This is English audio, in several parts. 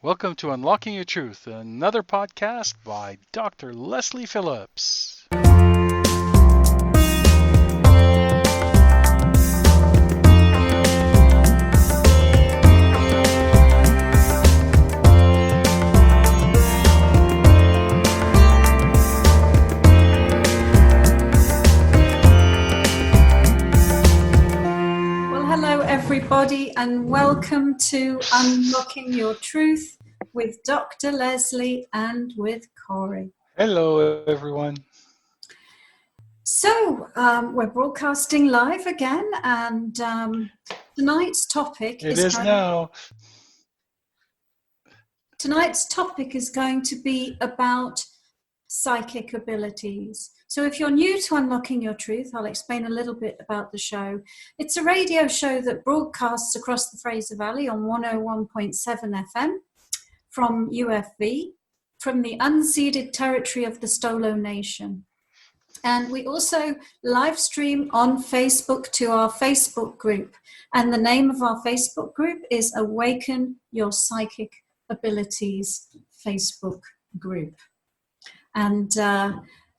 Welcome to Unlocking Your Truth, another podcast by Dr. Lesley Phillips. Everybody, and welcome to Unlocking Your Truth with Dr. Lesley and with Corey. Hello, everyone. So, we're broadcasting live again, and tonight's topic is going to be about psychic abilities. So if you're new to Unlocking Your Truth, I'll explain a little bit about the show. It's a radio show that broadcasts across the Fraser Valley on 101.7 FM from UFV, from the unceded territory of the Stolo Nation. And we also live stream on Facebook to our Facebook group. And the name of our Facebook group is Awaken Your Psychic Abilities Facebook group.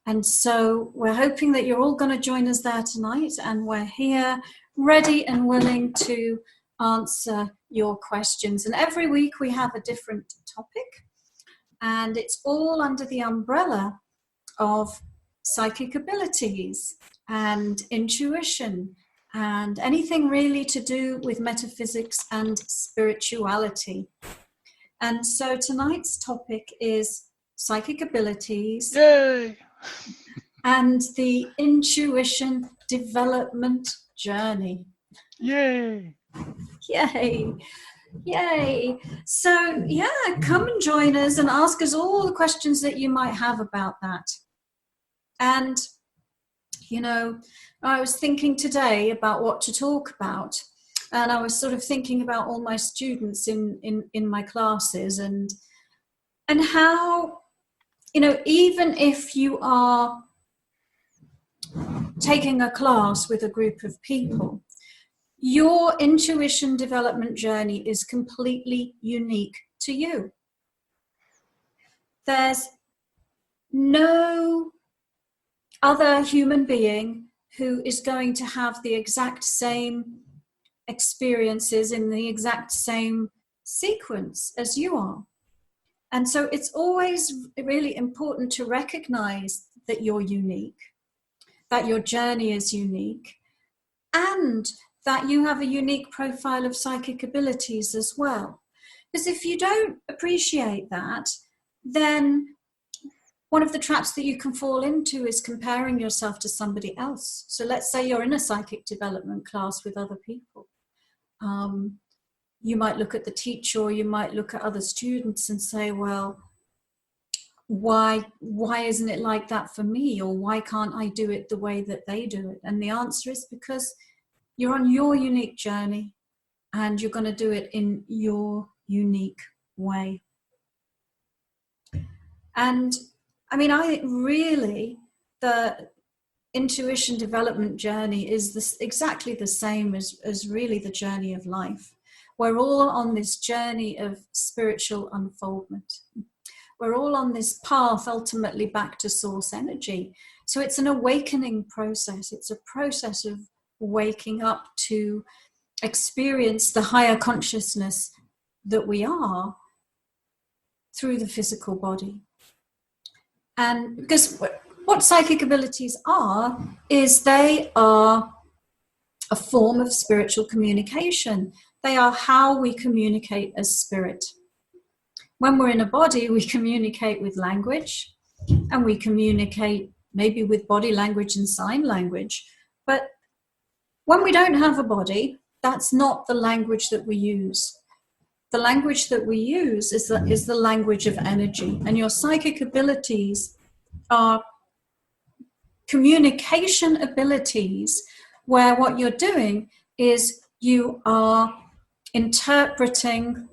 And so we're hoping that you're all going to join us there tonight, and we're here ready and willing to answer your questions. And every week we have a different topic, and it's all under the umbrella of psychic abilities and intuition and anything really to do with metaphysics and spirituality. And so tonight's topic is psychic abilities. Yay! And the intuition development journey. Yay! Yay! Yay! So, yeah, come and join us and ask us all the questions that you might have about that. And, you know, I was thinking today about what to talk about. And I was sort of thinking about all my students in my classes and how, you know, even if you are taking a class with a group of people, your intuition development journey is completely unique to you. There's no other human being who is going to have the exact same experiences in the exact same sequence as you are. And so it's always really important to recognize that you're unique, that your journey is unique, and that you have a unique profile of psychic abilities as well. Because if you don't appreciate that, then one of the traps that you can fall into is comparing yourself to somebody else. So let's say you're in a psychic development class with other people. You might look at the teacher, or you might look at other students and say, well, why isn't it like that for me? Or why can't I do it the way that they do it? And the answer is because you're on your unique journey and you're going to do it in your unique way. And I mean, the intuition development journey is exactly the same as really the journey of life. We're all on this journey of spiritual unfoldment. We're all on this path ultimately back to source energy. So it's an awakening process. It's a process of waking up to experience the higher consciousness that we are through the physical body. And because what psychic abilities are, is they are a form of spiritual communication. They are how we communicate as spirit. When we're in a body, we communicate with language, and we communicate maybe with body language and sign language. But when we don't have a body, that's not the language that we use. The language that we use is the language of energy. And your psychic abilities are communication abilities where what you're doing is you are interpreting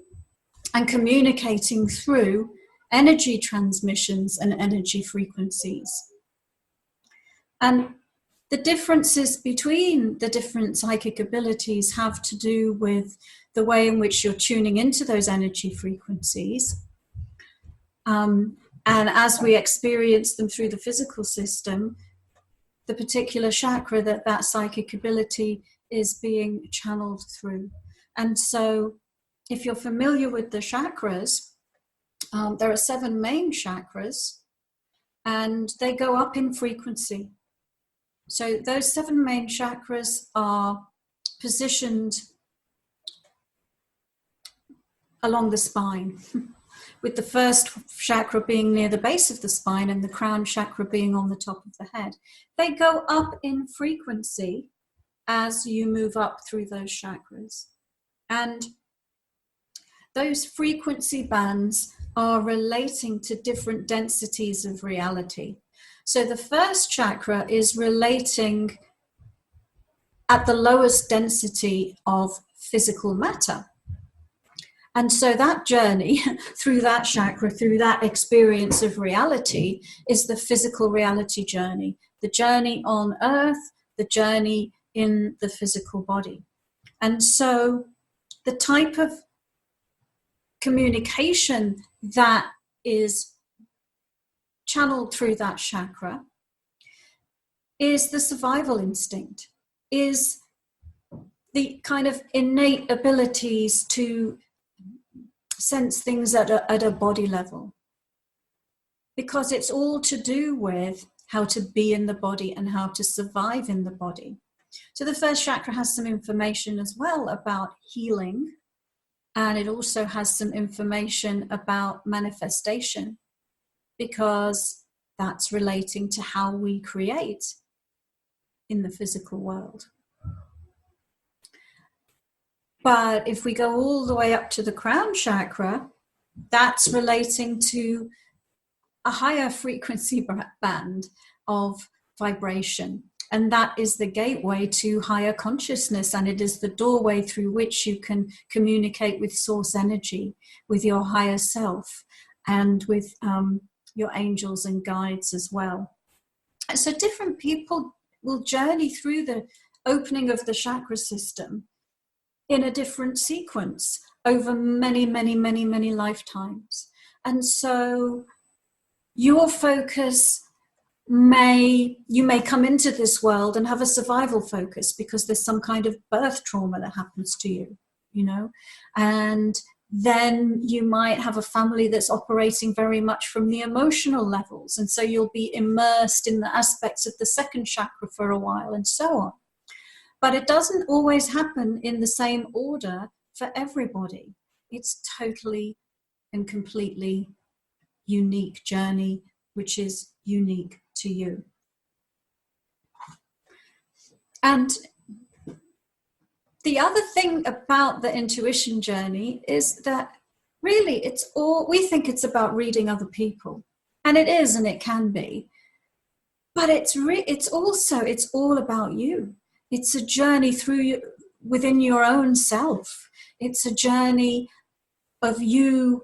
and communicating through energy transmissions and energy frequencies. And the differences between the different psychic abilities have to do with the way in which you're tuning into those energy frequencies. And as we experience them through the physical system, the particular chakra that psychic ability is being channeled through. And so if you're familiar with the chakras, there are 7 main chakras, and they go up in frequency. So those 7 main chakras are positioned along the spine, with the first chakra being near the base of the spine and the crown chakra being on the top of the head. They go up in frequency as you move up through those chakras. And those frequency bands are relating to different densities of reality. So the first chakra is relating at the lowest density of physical matter. And so that journey through that chakra, through that experience of reality, is the physical reality journey, the journey on earth, the journey in the physical body. And so the type of communication that is channeled through that chakra is the survival instinct, is the kind of innate abilities to sense things at a body level, because it's all to do with how to be in the body and how to survive in the body. So the first chakra has some information as well about healing, and it also has some information about manifestation, because that's relating to how we create in the physical world. But if we go all the way up to the crown chakra, that's relating to a higher frequency band of vibration. And that is the gateway to higher consciousness. And it is the doorway through which you can communicate with source energy, with your higher self, and with your angels and guides as well. And so different people will journey through the opening of the chakra system in a different sequence over many, many, many, many lifetimes. And so your focus you may come into this world and have a survival focus because there's some kind of birth trauma that happens to you, you know, and then you might have a family that's operating very much from the emotional levels. And so you'll be immersed in the aspects of the second chakra for a while and so on. But it doesn't always happen in the same order for everybody. It's totally and completely unique journey, which is unique to you. And the other thing about the intuition journey is that really we think it's about reading other people. And it is, and it can be. But it's all about you. It's a journey within your own self. It's a journey of you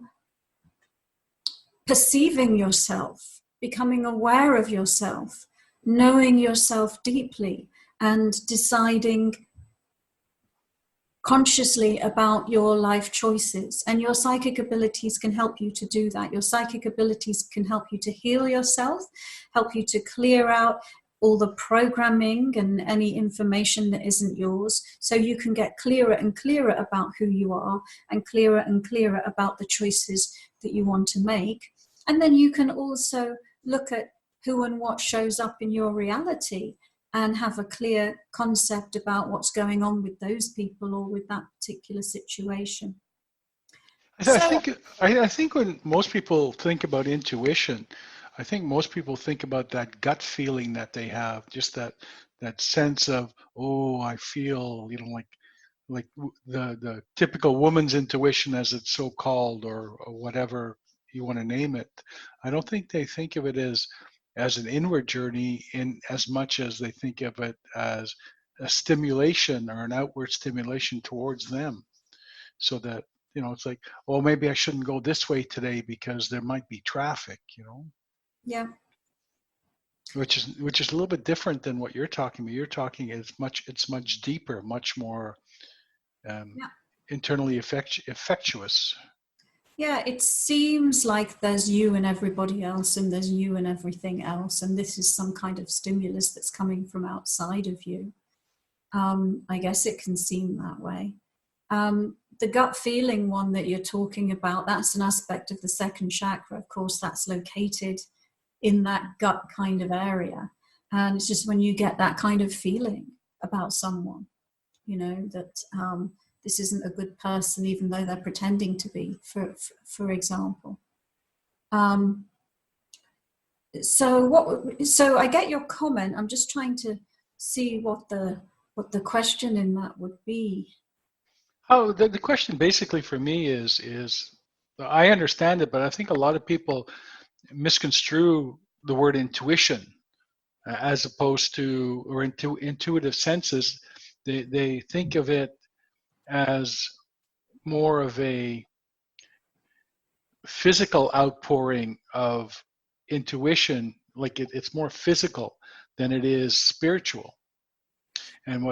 perceiving yourself, becoming aware of yourself, knowing yourself deeply, and deciding consciously about your life choices. And your psychic abilities can help you to do that. Your psychic abilities can help you to heal yourself, help you to clear out all the programming and any information that isn't yours, so you can get clearer and clearer about who you are and clearer about the choices that you want to make. And then you can also look at who and what shows up in your reality and have a clear concept about what's going on with those people or with that particular situation. I think when most people think about intuition, I think most people think about that gut feeling that they have, just that sense of, oh, I feel, you know, like the typical woman's intuition, as it's so called, or whatever you want to name it. I don't think they think of it as an inward journey in as much as they think of it as a stimulation or an outward stimulation towards them. So that, you know, it's like, oh, maybe I shouldn't go this way today because there might be traffic, you know. Yeah. Which is a little bit different than what you're talking about. You're talking it's much deeper, much more Yeah. internally effectuous. Yeah, it seems like there's you and everybody else, and there's you and everything else, and this is some kind of stimulus that's coming from outside of you. I guess it can seem that way. The gut feeling one that you're talking about, that's an aspect of the second chakra. Of course, that's located in that gut kind of area. And it's just when you get that kind of feeling about someone, you know, that this isn't a good person, even though they're pretending to be, for example. So I get your comment. I'm just trying to see what the question in that would be. Oh, the question basically for me is I understand it, but I think a lot of people misconstrue the word intuition as opposed to, or intuitive senses. They think of it as more of a physical outpouring of intuition, like it's more physical than it is spiritual. And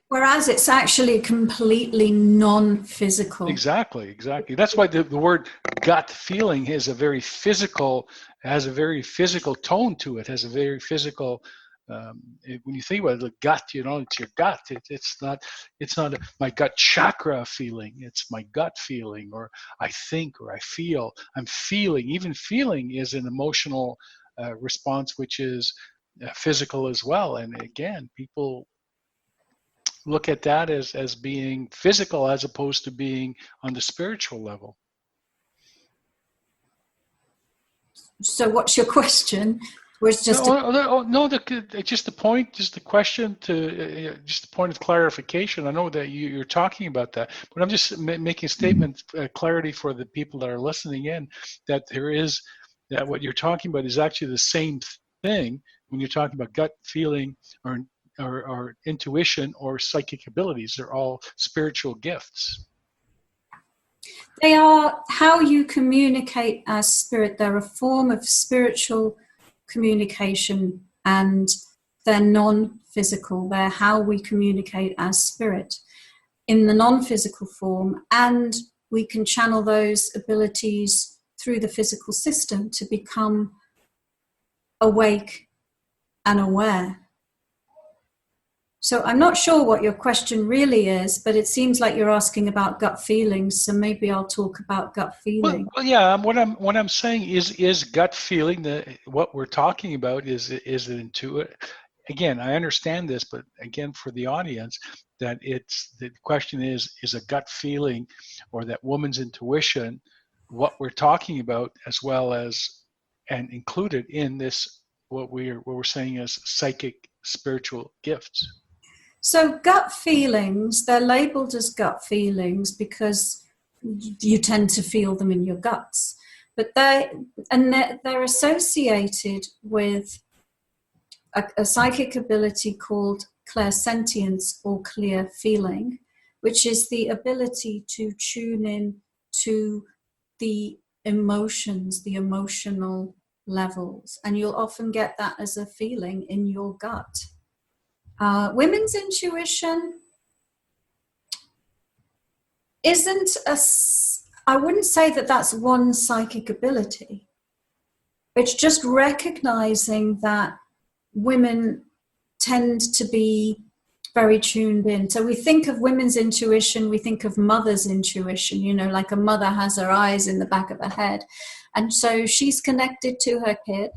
Whereas it's actually completely non-physical. Exactly. That's why the word gut feeling has a very physical tone to it, has a very physical, when you think about it, the gut, you know, it's your gut. It's not my gut chakra feeling. It's my gut feeling, or I think, or I feel. I'm feeling. Even feeling is an emotional response, which is physical as well. And again, people look at that as being physical as opposed to being on the spiritual level. So what's your question? Just the point, just the question, just a point of clarification. I know that you're talking about that, but I'm just making a statement, clarity for the people that are listening in, that that what you're talking about is actually the same thing when you're talking about gut feeling or intuition or psychic abilities. They're all spiritual gifts. They are how you communicate as spirit. They're a form of spiritual communication, and they're non-physical. They're how we communicate as spirit in the non-physical form, and we can channel those abilities through the physical system to become awake and aware. So I'm not sure what your question really is, but it seems like you're asking about gut feelings. So maybe I'll talk about gut feeling. Well, yeah. What I'm saying is gut feeling. What we're talking about is it intuitive. Again, I understand this, but again, for the audience, that the question is a gut feeling, or that woman's intuition, what we're talking about, as well as and included in this, what we're saying is psychic spiritual gifts. So gut feelings, they're labeled as gut feelings because you tend to feel them in your guts. But they're associated with a psychic ability called clairsentience or clear feeling, which is the ability to tune in to the emotions, the emotional levels. And you'll often get that as a feeling in your gut. Women's intuition I wouldn't say that that's one psychic ability. It's just recognizing that women tend to be very tuned in. So we think of women's intuition, we think of mother's intuition, you know, like a mother has her eyes in the back of her head. And so she's connected to her kid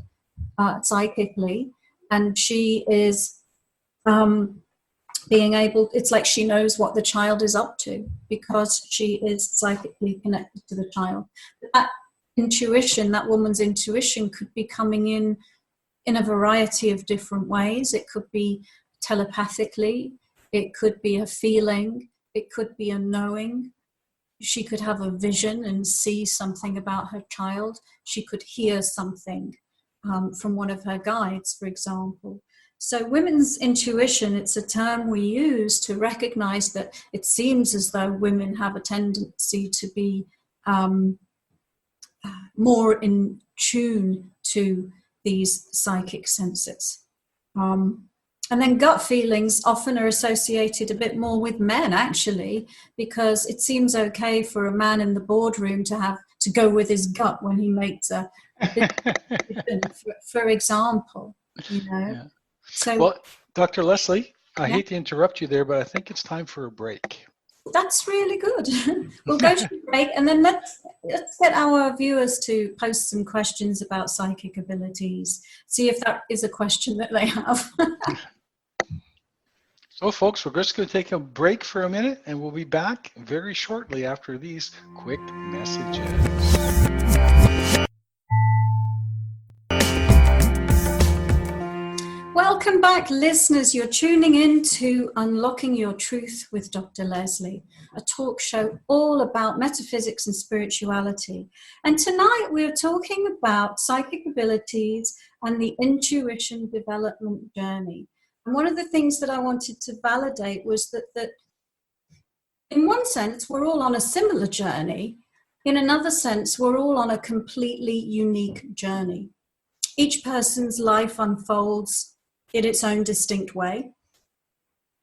psychically, and she is being able, it's like she knows what the child is up to because she is psychically connected to the child. But that intuition, that woman's intuition, could be coming in a variety of different ways. It could be telepathically, it could be a feeling, it could be a knowing. She could have a vision and see something about her child. She could hear something from one of her guides, for example. So women's intuition, it's a term we use to recognize that it seems as though women have a tendency to be more in tune to these psychic senses. And And then gut feelings often are associated a bit more with men, actually, because it seems okay for a man in the boardroom to go with his gut when he makes a business decision, for example, Yeah. So, Well, Dr. Lesley, I yeah, hate to interrupt you there, but I think it's time for a break. that's really good. We'll go to a break, and then let's get our viewers to post some questions about psychic abilities. See if that is a question that they have. So, folks, we're just going to take a break for a minute, and we'll be back very shortly after these quick messages. Welcome back, listeners. You're tuning in to Unlocking Your Truth with Dr. Lesley, a talk show all about metaphysics and spirituality. And tonight we're talking about psychic abilities and the intuition development journey. And one of the things that I wanted to validate was that in one sense, we're all on a similar journey. In another sense, we're all on a completely unique journey. Each person's life unfolds in its own distinct way.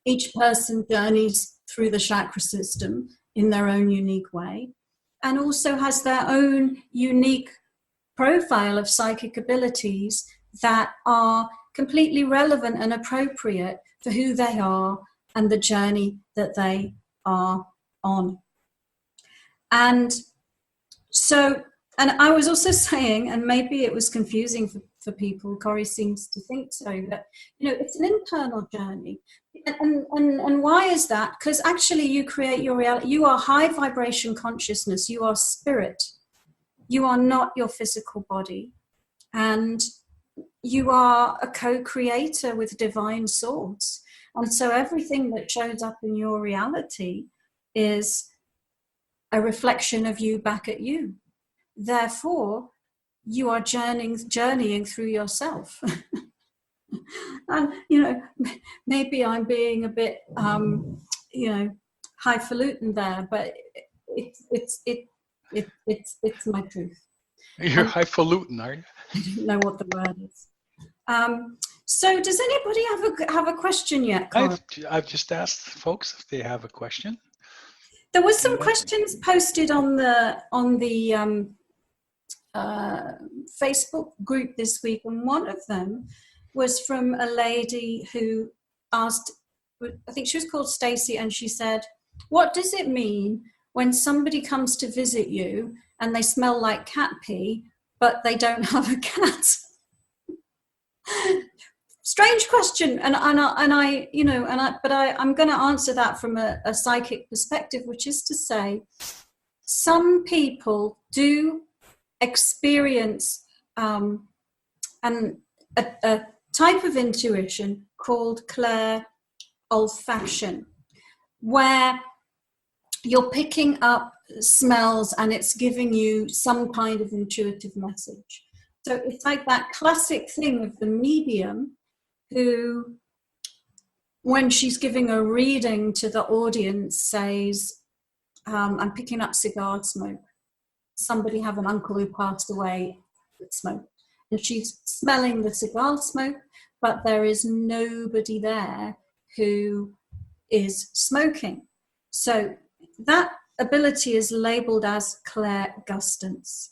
Each person journeys through the chakra system in their own unique way, and also has their own unique profile of psychic abilities that are completely relevant and appropriate for who they are and the journey that they are on. And so, and I was also saying, and maybe it was confusing for people, Corey seems to think so, that, it's an internal journey. And why is that? Because actually you create your reality. You are high vibration consciousness. You are spirit. You are not your physical body. And you are a co-creator with divine source. And so everything that shows up in your reality is a reflection of you back at you. Therefore, you are journeying through yourself. And, maybe I'm being a bit, highfalutin there, but it's my truth. You're highfalutin, are you? I don't know what the word is. So does anybody have a question yet, Colin? I've just asked folks if they have a question. There was some questions posted on the Facebook group this week, and one of them was from a lady who asked, I think she was called Stacy, and she said, what does it mean when somebody comes to visit you and they smell like cat pee, but they don't have a cat? Strange question, but I'm going to answer that from a psychic perspective, which is to say, some people do experience a type of intuition called clair olfaction, where you're picking up smells and it's giving you some kind of intuitive message. So it's like that classic thing of the medium who, when she's giving a reading to the audience, says, I'm picking up cigar smoke. Somebody have an uncle who passed away that smoked. And she's smelling the cigar smoke, but there is nobody there who is smoking. So that ability is labeled as clairgustance.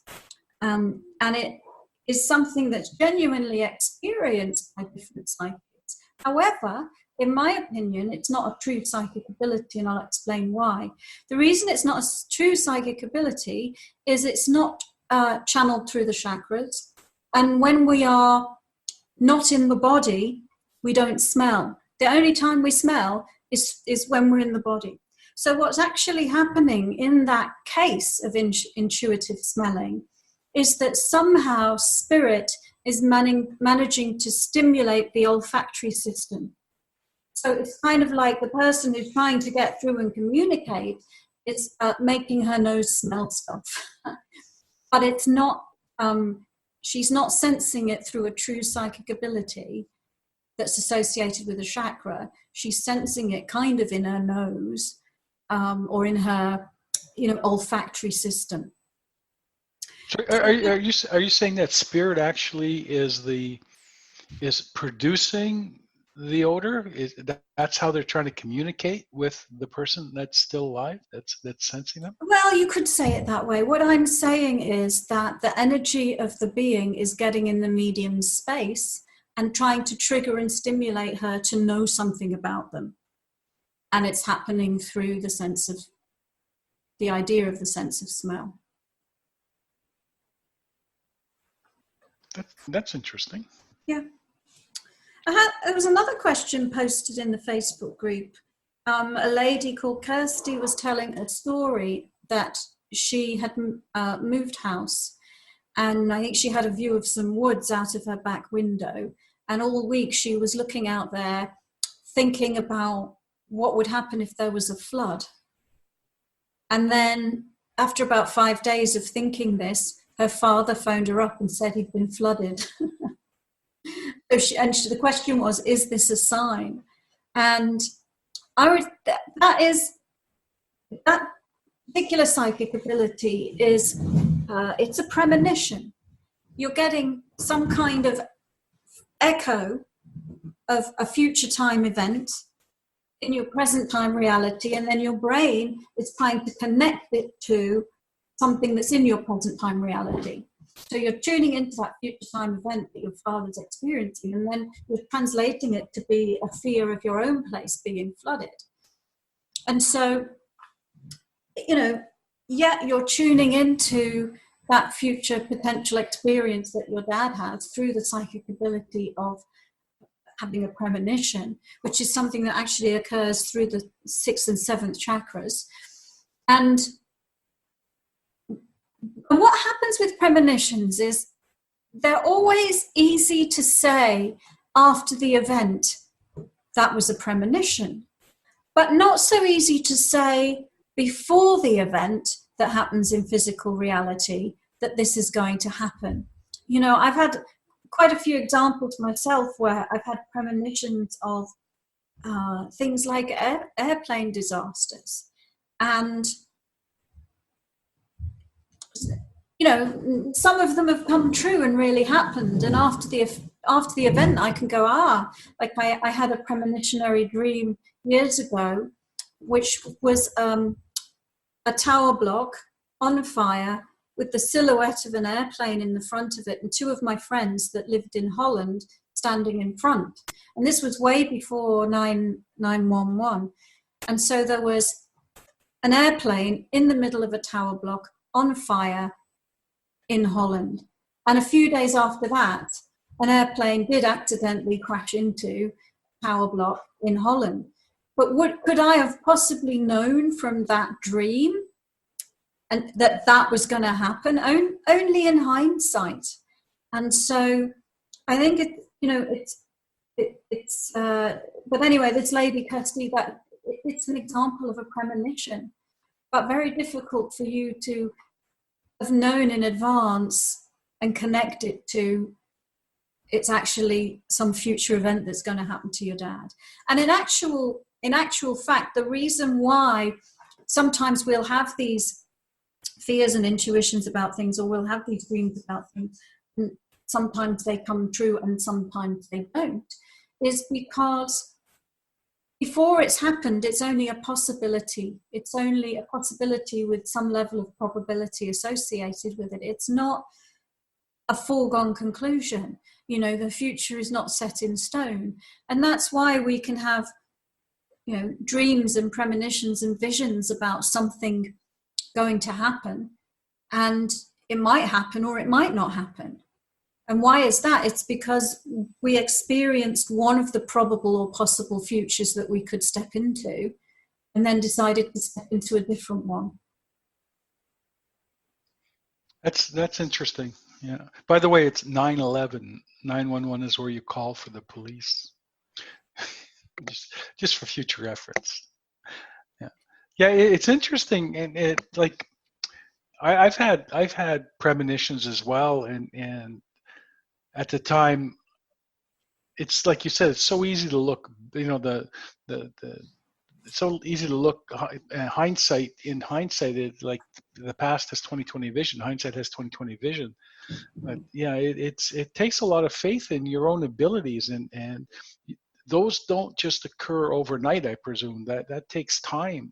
And it is something that's genuinely experienced by different psychics. However, in my opinion, it's not a true psychic ability, and I'll explain why. The reason it's not a true psychic ability is it's not channeled through the chakras. And when we are not in the body, we don't smell. The only time we smell is when we're in the body. So what's actually happening in that case of intuitive smelling is that somehow spirit is managing to stimulate the olfactory system. So it's kind of like the person who's trying to get through and communicate is making her nose smell stuff. But it's not, she's not sensing it through a true psychic ability that's associated with a chakra. She's sensing it kind of in her nose or in her, olfactory system. So are you saying that spirit actually is producing the odor? That's how they're trying to communicate with the person that's still alive, that's sensing them? Well, you could say it that way. What I'm saying is that the energy of the being is getting in the medium's space and trying to trigger and stimulate her to know something about them. And it's happening through the sense of, the idea of the sense of smell. That's interesting. Yeah. There was another question posted in the Facebook group. A lady called Kirsty was telling a story that she had moved house, and I think she had a view of some woods out of her back window, and all week she was looking out there thinking about what would happen if there was a flood. And then after about 5 days of thinking this, her father phoned her up and said he'd been flooded. The question was, is this a sign? And that particular psychic ability is, it's a premonition. You're getting some kind of echo of a future time event in your present time reality, and then your brain is trying to connect it to something that's in your present time reality. So you're tuning into that future time event that your father's experiencing, and then you're translating it to be a fear of your own place being flooded. And so, you're tuning into that future potential experience that your dad has through the psychic ability of having a premonition, which is something that actually occurs through the 6th and 7th chakras. And what happens with premonitions is they're always easy to say after the event, that was a premonition, but not so easy to say before the event that happens in physical reality that this is going to happen. I've had quite a few examples myself where I've had premonitions of things like airplane disasters. And some of them have come true and really happened. And after the event, I can go, like I had a premonitionary dream years ago, which was a tower block on fire with the silhouette of an airplane in the front of it, and two of my friends that lived in Holland standing in front. And this was way before 911. And so there was an airplane in the middle of a tower block on fire in Holland. And a few days after that, an airplane did accidentally crash into a tower block in Holland. But could I have possibly known from that dream and that was going to happen? Only in hindsight. And so I think but anyway, this lady Kirsty, that it's an example of a premonition, but very difficult for you to have known in advance and connect it to it's actually some future event that's going to happen to your dad. And in actual fact, the reason why sometimes we'll have these fears and intuitions about things, or we'll have these dreams about things, and sometimes they come true and sometimes they don't, is because before it's happened, it's only a possibility. It's only a possibility with some level of probability associated with it. It's not a foregone conclusion. The future is not set in stone. And that's why we can have, dreams and premonitions and visions about something going to happen. And it might happen or it might not happen. And why is that? It's because we experienced one of the probable or possible futures that we could step into and then decided to step into a different one. That's interesting. Yeah. By the way, it's 911. 911 is where you call for the police. just for future reference. Yeah. Yeah, it's interesting, and I've had premonitions as well, and at the time, it's like you said, it's so easy to look, it's so easy to look hindsight. In hindsight, it's like the past has 20/20 vision. Hindsight has 20/20 vision. But yeah, it takes a lot of faith in your own abilities, and those don't just occur overnight, I presume. That takes time.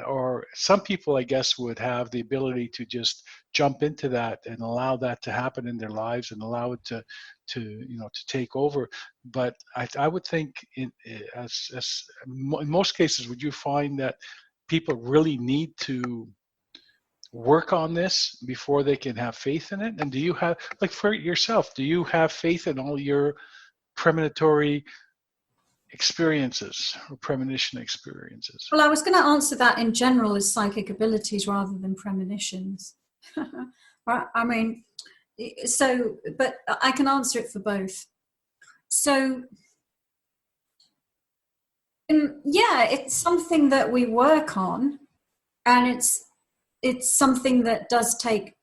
Or some people, I guess, would have the ability to just jump into that and allow that to happen in their lives and allow it to take over. But I would think in most cases, would you find that people really need to work on this before they can have faith in it? And do you have, like for yourself, do you have faith in all your premonitory experiences or premonition experiences? Well, I was going to answer that in general as psychic abilities rather than premonitions. Right? I mean, so, but I can answer it for both. So, yeah, it's something that we work on, and it's something that does take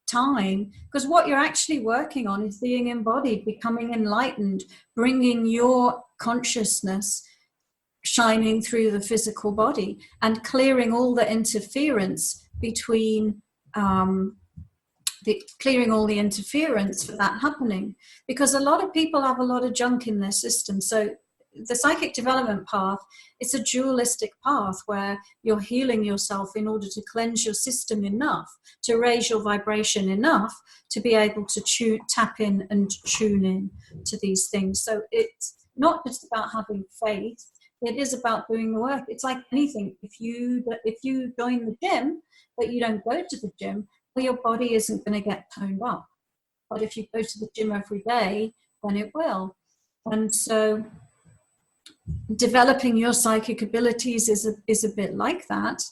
time, because what you're actually working on is being embodied, becoming enlightened, bringing your consciousness shining through the physical body and clearing all the interference between clearing all the interference for that happening, because a lot of people have a lot of junk in their system. So the psychic development path, it's a dualistic path where you're healing yourself in order to cleanse your system enough, to raise your vibration enough to be able to tap in and tune in to these things. So it's not just about having faith, it is about doing the work. It's like anything. If you join the gym, but you don't go to the gym, well, your body isn't going to get toned up. But if you go to the gym every day, then it will. And so developing your psychic abilities is a bit like that.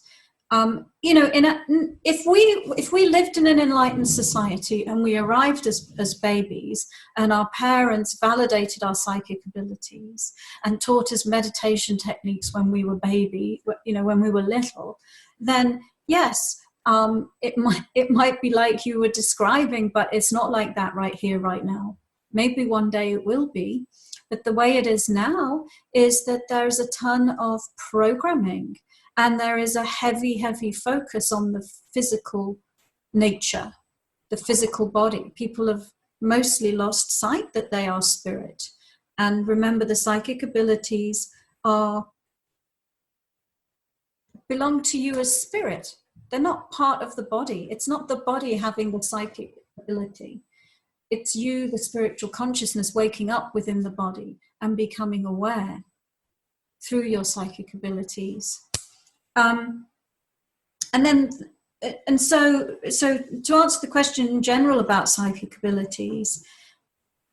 If we lived in an enlightened society and we arrived as babies, and our parents validated our psychic abilities and taught us meditation techniques when we were when we were little, then yes, it might be like you were describing, but it's not like that right here, right now. Maybe one day it will be. But the way it is now is that there's a ton of programming, and there is a heavy, heavy focus on the physical nature, the physical body. People have mostly lost sight that they are spirit. And remember, the psychic abilities belong to you as spirit. They're not part of the body. It's not the body having the psychic ability. It's you, the spiritual consciousness, waking up within the body and becoming aware through your psychic abilities. And so to answer the question in general about psychic abilities,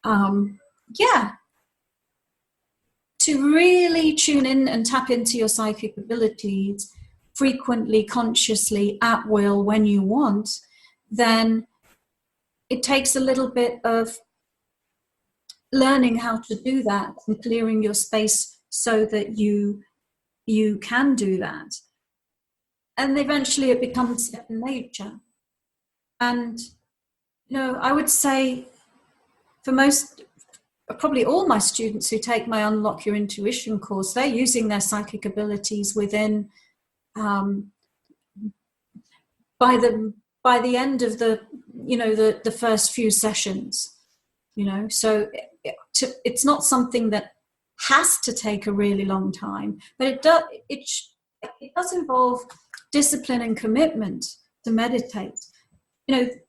to really tune in and tap into your psychic abilities frequently, consciously, at will, when you want, then it takes a little bit of learning how to do that and clearing your space so that you can do that. And eventually it becomes second nature. And, I would say for probably all my students who take my Unlock Your Intuition course, they're using their psychic abilities within, by the end of the first few sessions, so it's not something that has to take a really long time, but it does involve discipline and commitment to meditate. The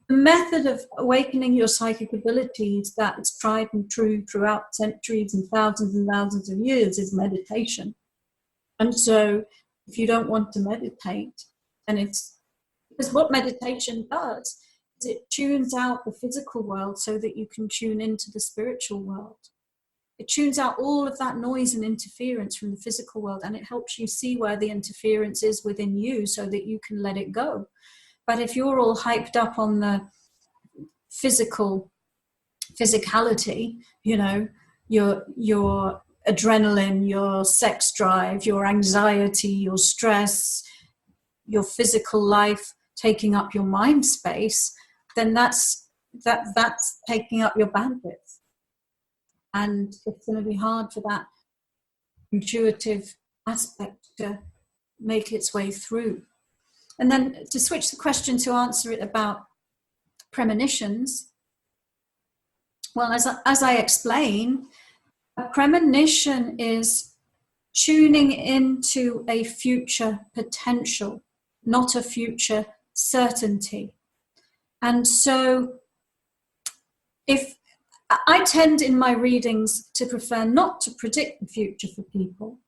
method of awakening your psychic abilities that's tried and true throughout centuries and thousands of years is meditation. And so if you don't want to meditate, then because what meditation does is it tunes out the physical world so that you can tune into the spiritual world. It tunes out all of that noise and interference from the physical world, and it helps you see where the interference is within you so that you can let it go. But if you're all hyped up on the physicality, your adrenaline, your sex drive, your anxiety, your stress, your physical life taking up your mind space, then that's taking up your bandwidth. And it's going to be hard for that intuitive aspect to make its way through. And then to switch the question to answer it about premonitions, well, as I explain, A premonition is tuning into a future potential, not a future certainty. And so if I tend in my readings to prefer not to predict the future for people,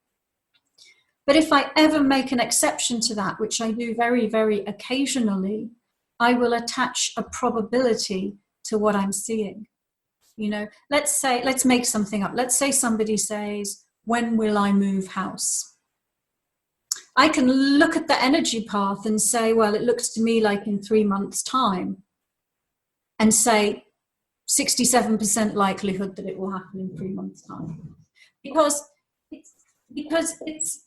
but if I ever make an exception to that, which I do very, very occasionally, I will attach a probability to what I'm seeing. You know, let's make something up. Let's say somebody says, when will I move house? I can look at the energy path and say, well, it looks to me like in 3 months' time, and say 67% likelihood that it will happen in 3 months' time. Because it's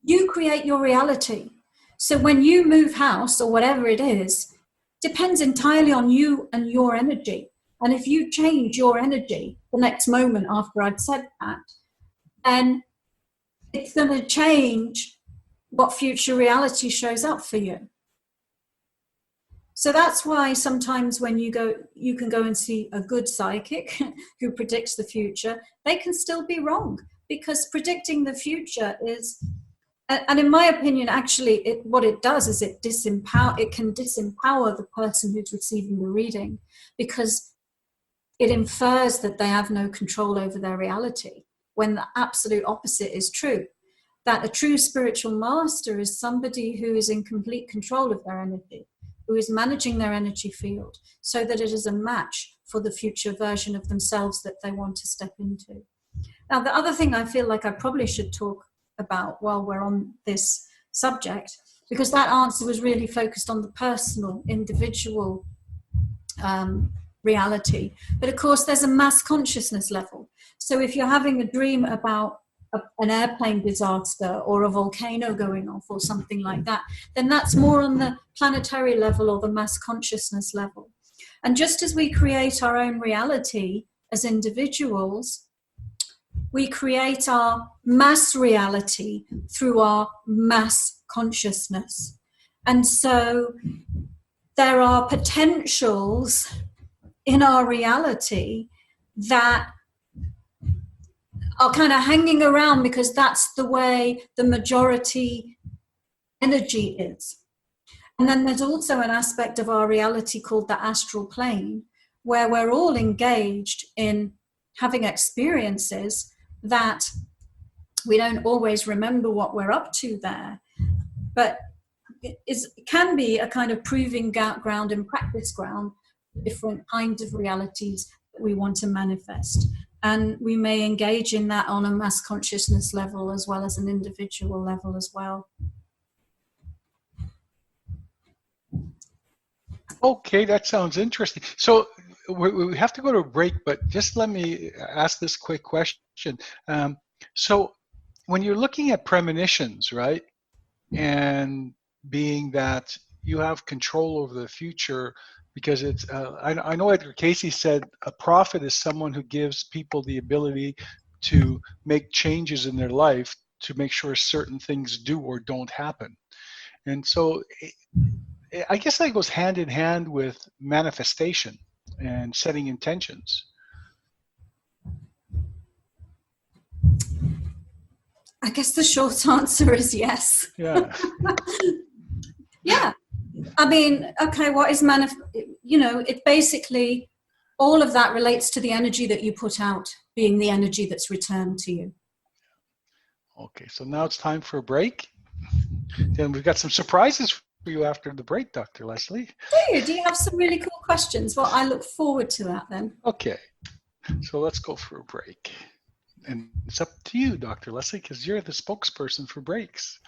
you create your reality. So when you move house or whatever it is, depends entirely on you and your energy. And if you change your energy the next moment after I've said that, then it's going to change what future reality shows up for you. So that's why sometimes when you can go and see a good psychic who predicts the future, they can still be wrong, because predicting the future is, and in my opinion, actually, what it does is it can disempower the person who's receiving the reading, because it infers that they have no control over their reality, when the absolute opposite is true. That a true spiritual master is somebody who is in complete control of their energy, who is managing their energy field so that it is a match for the future version of themselves that they want to step into. Now, the other thing I feel like I probably should talk about while we're on this subject, because that answer was really focused on the personal, individual reality. But of course, there's a mass consciousness level. So if you're having a dream about an airplane disaster or a volcano going off or something like that, then that's more on the planetary level or the mass consciousness level. And just as we create our own reality as individuals, we create our mass reality through our mass consciousness. And so there are potentials in our reality that are kind of hanging around because that's the way the majority energy is. And then there's also an aspect of our reality called the astral plane, where we're all engaged in having experiences that we don't always remember what we're up to there, but it can be a kind of proving ground and practice ground for different kinds of realities that we want to manifest. And we may engage in that on a mass consciousness level as well as an individual level as well. Okay, that sounds interesting. So we have to go to a break, but just let me ask this quick question. So when you're looking at premonitions, right, and being that you have control over the future, because it's, I know Edgar Casey said a prophet is someone who gives people the ability to make changes in their life to make sure certain things do or don't happen. And so I guess that goes hand in hand with manifestation and setting intentions. I guess the short answer is yes. Yeah. Yeah. I mean, okay, what is it basically, all of that relates to the energy that you put out being the energy that's returned to you. Okay, so now it's time for a break. Then we've got some surprises for you after the break, Dr. Lesley. Do you have some really cool questions? Well, I look forward to that then. Okay, so let's go for a break. And it's up to you, Dr. Lesley, because you're the spokesperson for breaks.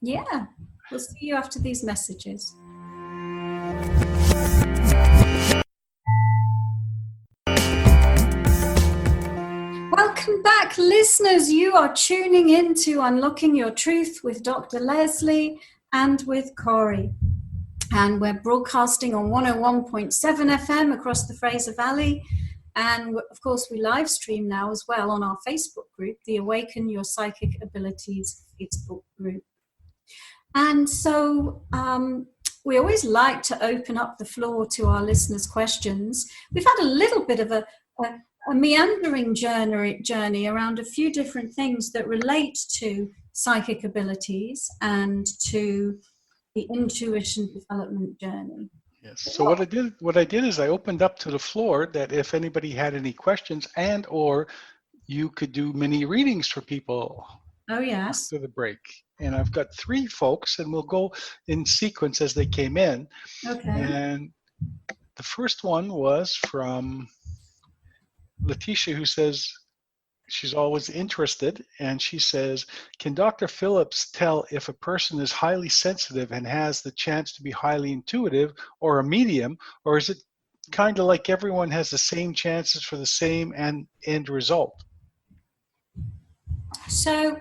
Yeah, we'll see you after these messages. Welcome back, listeners. You are tuning in to Unlocking Your Truth with Dr. Lesley and with Corey. And we're broadcasting on 101.7 FM across the Fraser Valley. And of course, we live stream now as well on our Facebook group, the Awaken Your Psychic Abilities Facebook group. And so we always like to open up the floor to our listeners' questions. We've had a little bit of a a meandering journey around a few different things that relate to psychic abilities and to the intuition development journey. Yes. So what I did is I opened up to the floor that if anybody had any questions and or you could do mini readings for people Oh, yes. after the break. And I've got 3 folks, and we'll go in sequence as they came in. Okay. And the first one was from Letitia, who says she's always interested, and she says, can Dr. Phillips tell if a person is highly sensitive and has the chance to be highly intuitive or a medium, or is it kind of like everyone has the same chances for the same end result? So,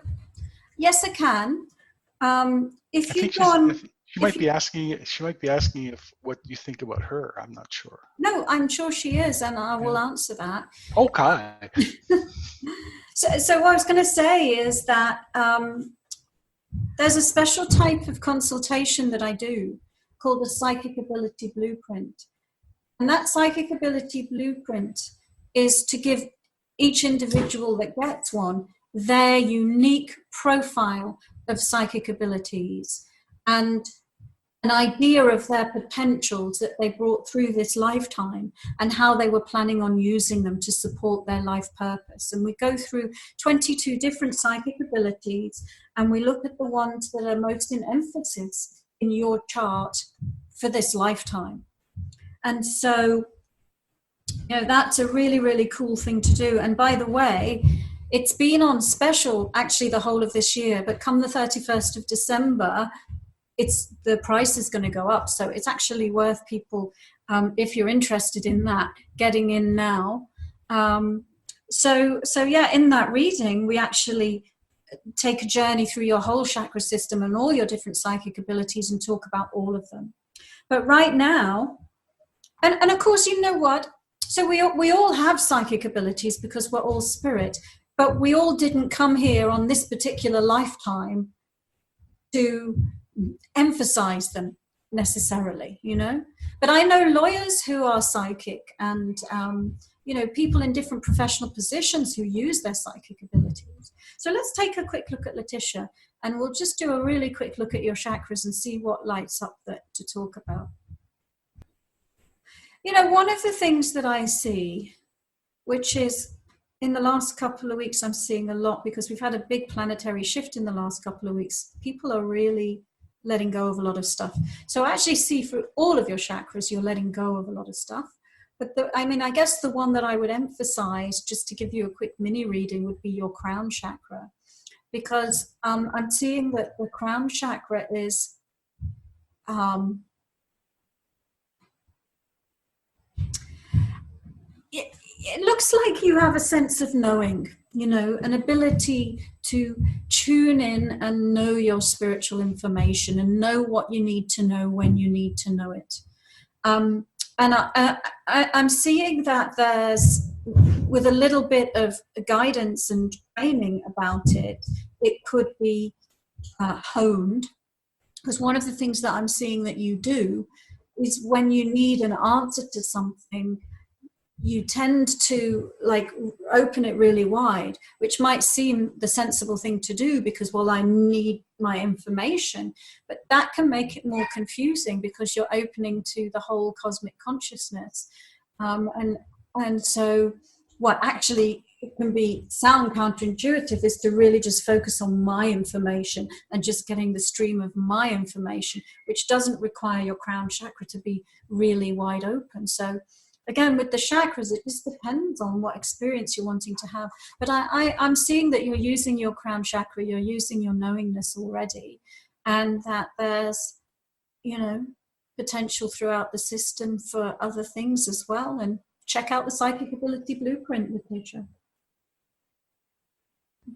yes, I can. If I you think go on, she might be asking if what you think about her. I'm not sure. no, I'm sure she is, and I will Yeah. answer that. Okay. So what I was going to say is that there's a special type of consultation that I do called the Psychic Ability Blueprint. And that Psychic Ability Blueprint is to give each individual that gets one their unique profile of psychic abilities and an idea of their potentials that they brought through this lifetime and how they were planning on using them to support their life purpose. And we go through 22 different psychic abilities and we look at the ones that are most in emphasis in your chart for this lifetime. And so, that's a really, really cool thing to do. And by the way, it's been on special actually the whole of this year, but come the 31st of December, the price is going to go up. So it's actually worth people, if you're interested in that, getting in now. So yeah, in that reading, we actually take a journey through your whole chakra system and all your different psychic abilities and talk about all of them. But right now, and of course, you know what? So we all have psychic abilities because we're all spirit, but we all didn't come here on this particular lifetime to emphasize them necessarily, But I know lawyers who are psychic and, people in different professional positions who use their psychic abilities. So let's take a quick look at Letitia, and we'll just do a really quick look at your chakras and see what lights up to talk about. One of the things that I see, which is in the last couple of weeks, I'm seeing a lot because we've had a big planetary shift in the last couple of weeks. People are really letting go of a lot of stuff. So I actually see for all of your chakras, you're letting go of a lot of stuff. But I guess the one that I would emphasize, just to give you a quick mini reading, would be your crown chakra. Because I'm seeing that the crown chakra is it looks like you have a sense of knowing, an ability to tune in and know your spiritual information and know what you need to know when you need to know it. And I'm seeing that there's, with a little bit of guidance and training about it, it could be honed. Because one of the things that I'm seeing that you do is when you need an answer to something, you tend to open it really wide, which might seem the sensible thing to do because, well, I need my information, but that can make it more confusing because you're opening to the whole cosmic consciousness. And so what actually it can sound counterintuitive is to really just focus on my information and just getting the stream of my information, which doesn't require your crown chakra to be really wide open. So again, with the chakras, it just depends on what experience you're wanting to have. But I'm seeing that you're using your crown chakra, you're using your knowingness already, and that there's, potential throughout the system for other things as well. And check out the Psychic Ability Blueprint with nature.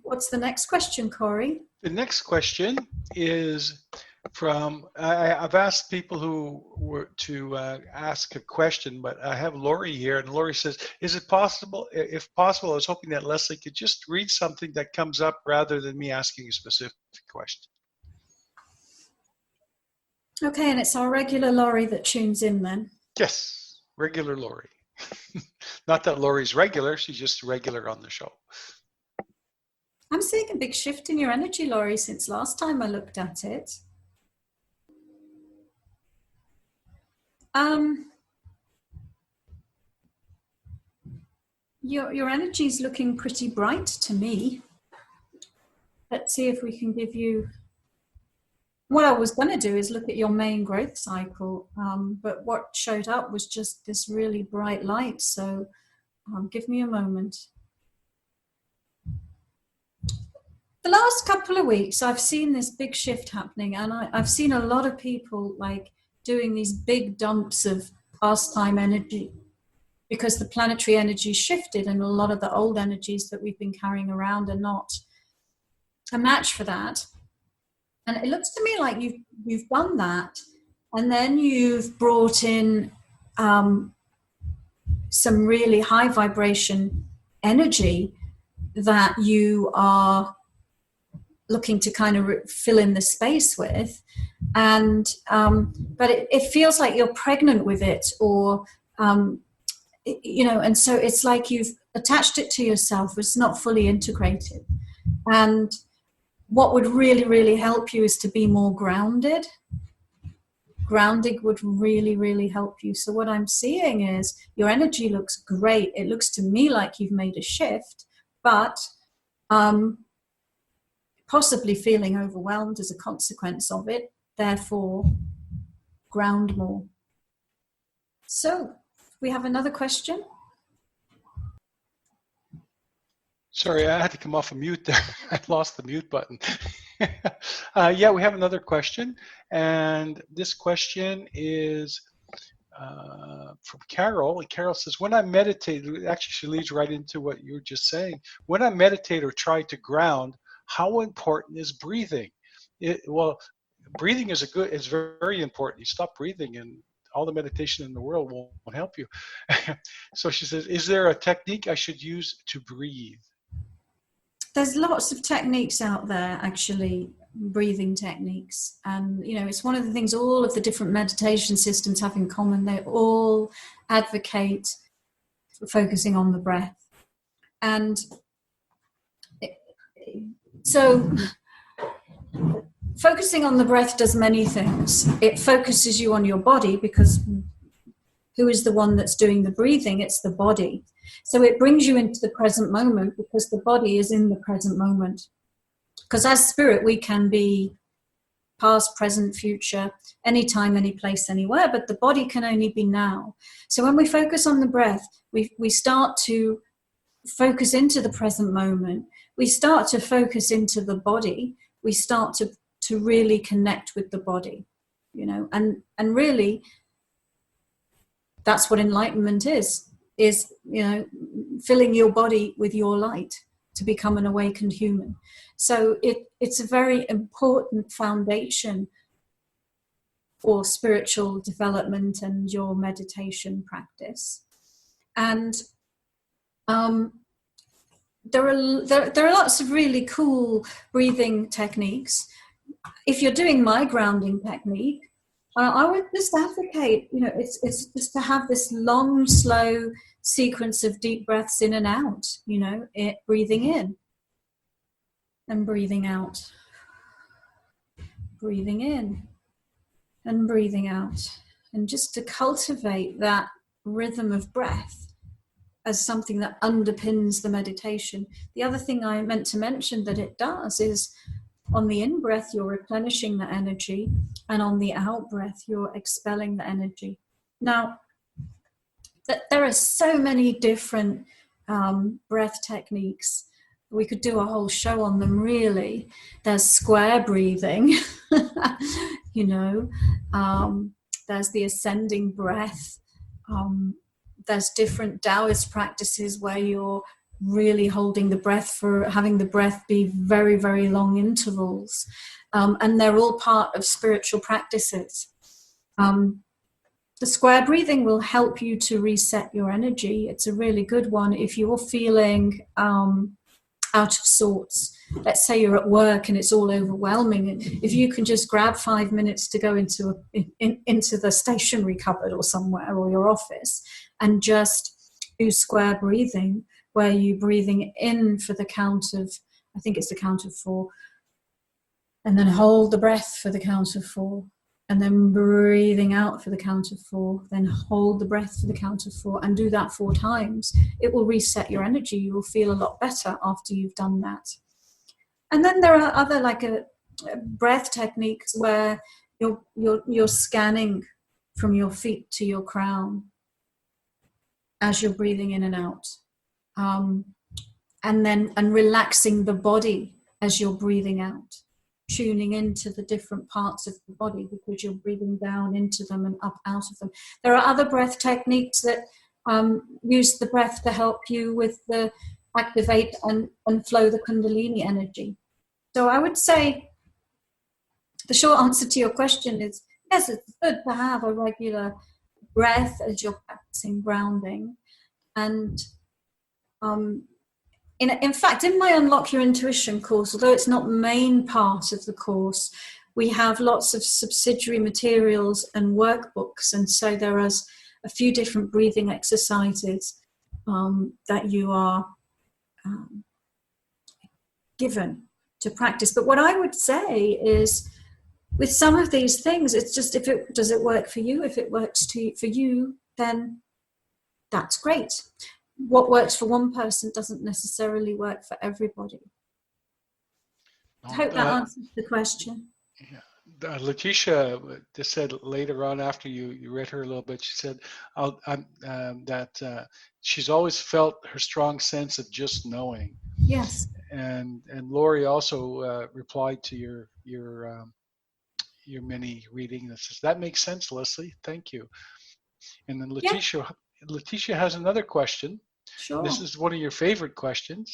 What's the next question, Corey? The next question is from, I've asked people who were to ask a question, but I have Lori here, and Lori says, is it possible, if possible, I was hoping that Lesley could just read something that comes up rather than me asking a specific question. Okay, and it's our regular Lori that tunes in then? Yes, regular Lori. Not that Lori's regular, she's just regular on the show. I'm seeing a big shift in your energy, Laurie, since last time I looked at it. Your energy is looking pretty bright to me. Let's see if we can give you... What I was going to do is look at your main growth cycle, but what showed up was just this really bright light. So give me a moment. The last couple of weeks, I've seen this big shift happening, and I've seen a lot of people like doing these big dumps of past time energy because the planetary energy shifted, and a lot of the old energies that we've been carrying around are not a match for that. And it looks to me like you've done that, and then you've brought in some really high vibration energy that you are looking to kind of fill in the space with, and but it feels like you're pregnant with it, or you know, and so it's like you've attached it to yourself. It's not fully integrated, and what would really, really help you is to be more grounded. Grounding would really, really help you. So what I'm seeing is your energy looks great. It looks to me like you've made a shift, but possibly feeling overwhelmed as a consequence of it. Therefore, ground more. So we have another question. Sorry, I had to come off of mute there. I lost the mute button. Yeah, we have another question. And this question is from Carol. And Carol says, when I meditate, actually she leads right into what you were just saying. When I meditate or try to ground, how important is breathing? Well, breathing is very important. You stop breathing and all the meditation in the world won't help you. So she says, is there a technique I should use to breathe? There's lots of techniques out there, actually, breathing techniques. And, you know, it's one of the things all of the different meditation systems have in common. They all advocate focusing on the breath. And so focusing on the breath does many things. It focuses you on your body, because who is the one that's doing the breathing? It's the body. So it brings you into the present moment, because the body is in the present moment. Because as spirit, we can be past, present, future, anytime, any place, anywhere, but the body can only be now. So when we focus on the breath, we start to focus into the present moment. We start to focus into the body. We start to really connect with the body, you know, and really that's what enlightenment is, you know, filling your body with your light to become an awakened human. So it's a very important foundation for spiritual development and your meditation practice. And there are lots of really cool breathing techniques. If you're doing my grounding technique, I would just advocate, you know, it's just to have this long, slow sequence of deep breaths in and out, you know, breathing in and breathing out, breathing in and breathing out, and just to cultivate that rhythm of breath as something that underpins the meditation. The other thing I meant to mention that it does is, on the in-breath, you're replenishing the energy, and on the out-breath, you're expelling the energy. Now, there are so many different breath techniques. We could do a whole show on them, really. There's square breathing, you know. There's the ascending breath. There's different Taoist practices where you're really holding the breath, for having the breath be very, very long intervals. And they're all part of spiritual practices. The square breathing will help you to reset your energy. It's a really good one if you're feeling out of sorts. Let's say you're at work and it's all overwhelming, and if you can just grab 5 minutes to go into the stationery cupboard or somewhere, or your office, and just 2 square breathing, where you're breathing in for the count of, I think it's the count of 4, and then hold the breath for the count of 4, and then breathing out for the count of 4, then hold the breath for the count of 4, and do that 4 times. It will reset your energy. You will feel a lot better after you've done that. And then there are other breath techniques where you're scanning from your feet to your crown as you're breathing in and out, and relaxing the body as you're breathing out, tuning into the different parts of the body because you're breathing down into them and up out of them. There are other breath techniques that use the breath to help you with the activate and flow the Kundalini energy. So I would say the short answer to your question is yes, it's good to have a regular breath as you're practicing grounding. And in fact, in my Unlock Your Intuition course, although it's not the main part of the course, we have lots of subsidiary materials and workbooks. And so there is a few different breathing exercises that you are given to practice. But what I would say is, with some of these things, it's just does it work for you? If it works for you, then that's great. What works for one person doesn't necessarily work for everybody. I hope that answers the question. Yeah. Letitia just said later on, after you read her a little bit, she said that she's always felt her strong sense of just knowing. Yes. And Lori also replied to your mini reading that says, that makes sense, Lesley. Thank you. And then Letitia has another question. Sure. This is one of your favorite questions.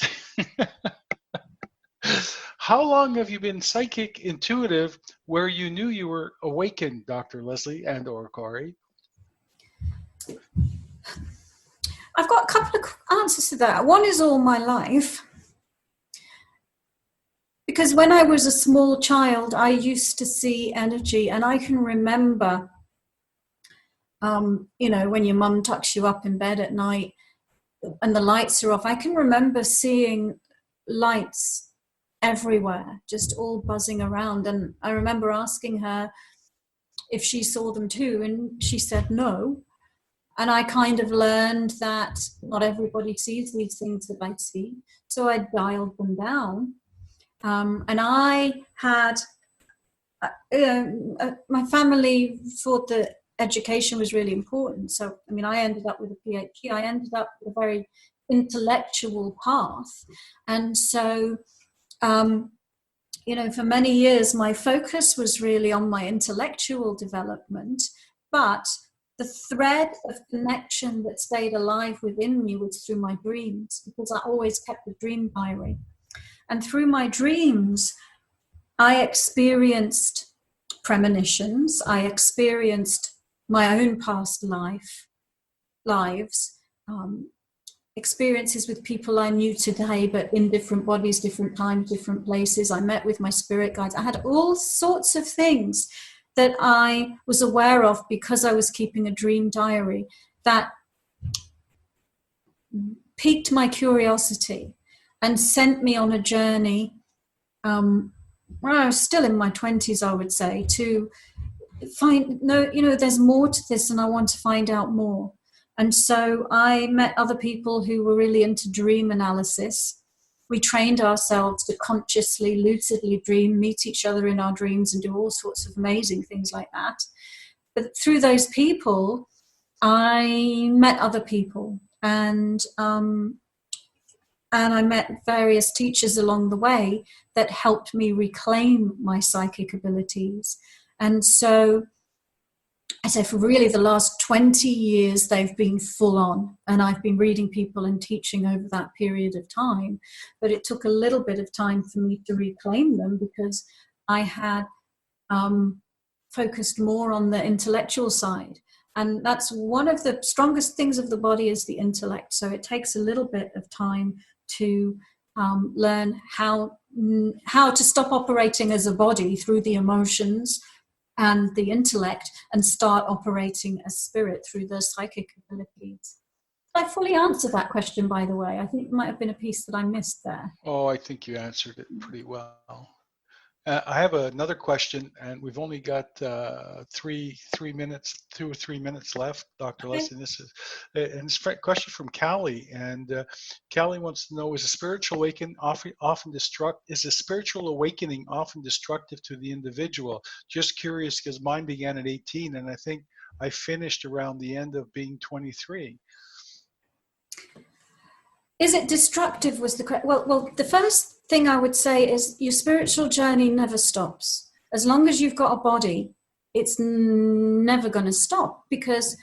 How long have you been psychic intuitive where you knew you were awakened, Dr. Lesley and or Corey? I've got a couple of answers to that. One is all my life. Because when I was a small child, I used to see energy, and I can remember, when your mum tucks you up in bed at night and the lights are off, I can remember seeing lights everywhere, just all buzzing around. And I remember asking her if she saw them too, and she said no. And I kind of learned that not everybody sees these things that I see, so I dialed them down. And I had, my family thought that education was really important. So, I ended up with a PhD. I ended up with a very intellectual path. And so, for many years, my focus was really on my intellectual development. But the thread of connection that stayed alive within me was through my dreams, because I always kept a dream diary. And through my dreams, I experienced premonitions. I experienced my own past lives, experiences with people I knew today, but in different bodies, different times, different places. I met with my spirit guides. I had all sorts of things that I was aware of because I was keeping a dream diary that piqued my curiosity and sent me on a journey, when I was still in my 20s, I would say, to find, there's more to this and I want to find out more. And so I met other people who were really into dream analysis. We trained ourselves to consciously, lucidly dream, meet each other in our dreams and do all sorts of amazing things like that. But through those people, I met other people, and I met various teachers along the way that helped me reclaim my psychic abilities. And so, I say, for really the last 20 years, they've been full on. And I've been reading people and teaching over that period of time. But it took a little bit of time for me to reclaim them, because I had focused more on the intellectual side. And that's one of the strongest things of the body, is the intellect. So it takes a little bit of time to learn how to stop operating as a body through the emotions and the intellect, and start operating as spirit through the psychic abilities. I fully answered that question, by the way. I think there might have been a piece that I missed there. Oh, I think you answered it pretty well. I have another question, and we've only got 2 or 3 minutes left, Dr. Okay. Lesley. This is and it's a question from Callie, and Callie wants to know: Is a spiritual awakening Is a spiritual awakening often destructive to the individual? Just curious, because mine began at 18, and I think I finished around the end of being 23. Is it destructive was the question. Well, the first thing I would say is your spiritual journey never stops. As long as you've got a body, it's never going to stop, because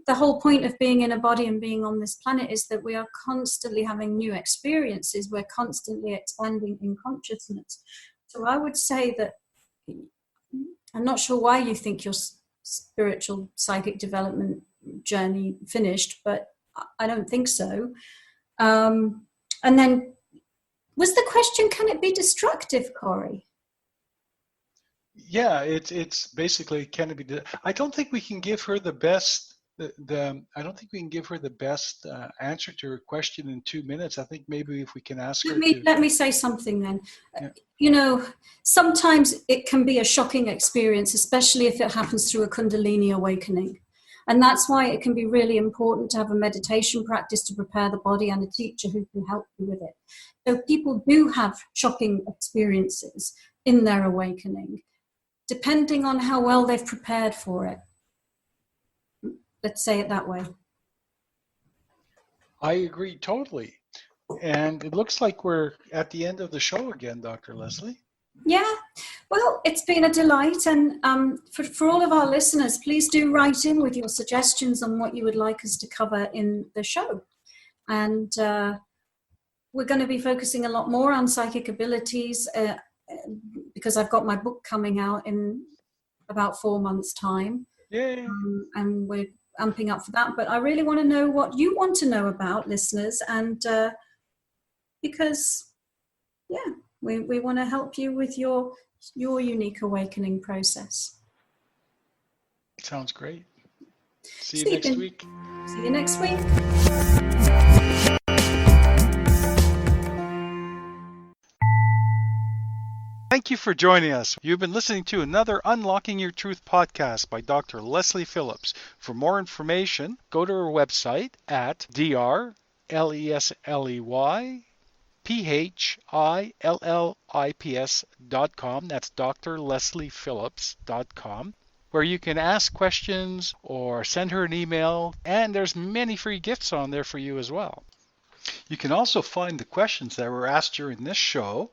the whole point of being in a body and being on this planet is that we are constantly having new experiences. We're constantly expanding in consciousness. So I would say that I'm not sure why you think your spiritual psychic development journey finished, but I don't think so. And then, was the question, can it be destructive, Corey? Yeah, it's basically, can it be? I don't think we can give her the best. I don't think we can give her the best answer to her question in 2 minutes. I think maybe if we can ask her. Let me say something then. Yeah. You know, sometimes it can be a shocking experience, especially if it happens through a Kundalini awakening. And that's why it can be really important to have a meditation practice to prepare the body and a teacher who can help you with it. So people do have shocking experiences in their awakening, depending on how well they've prepared for it. Let's say it that way. I agree totally. And it looks like we're at the end of the show again, Dr. Lesley. Yeah, well, it's been a delight. And for all of our listeners, please do write in with your suggestions on what you would like us to cover in the show. And we're going to be focusing a lot more on psychic abilities because I've got my book coming out in about 4 months' time. Yay. And we're amping up for that. But I really want to know what you want to know about, listeners. And because, yeah, we want to help you with your unique awakening process. Sounds great. See you next week. See you next week. Thank you for joining us. You've been listening to another Unlocking Your Truth podcast by Dr. Lesley Phillips. For more information, go to our website at drlesleyphillips.com. That's drlesleyphillips.com, where you can ask questions or send her an email, and there's many free gifts on there for you as well. You can also find the questions that were asked during this show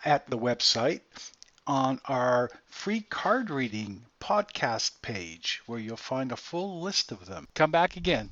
at the website on our free card reading podcast page, where you'll find a full list of them. Come back again.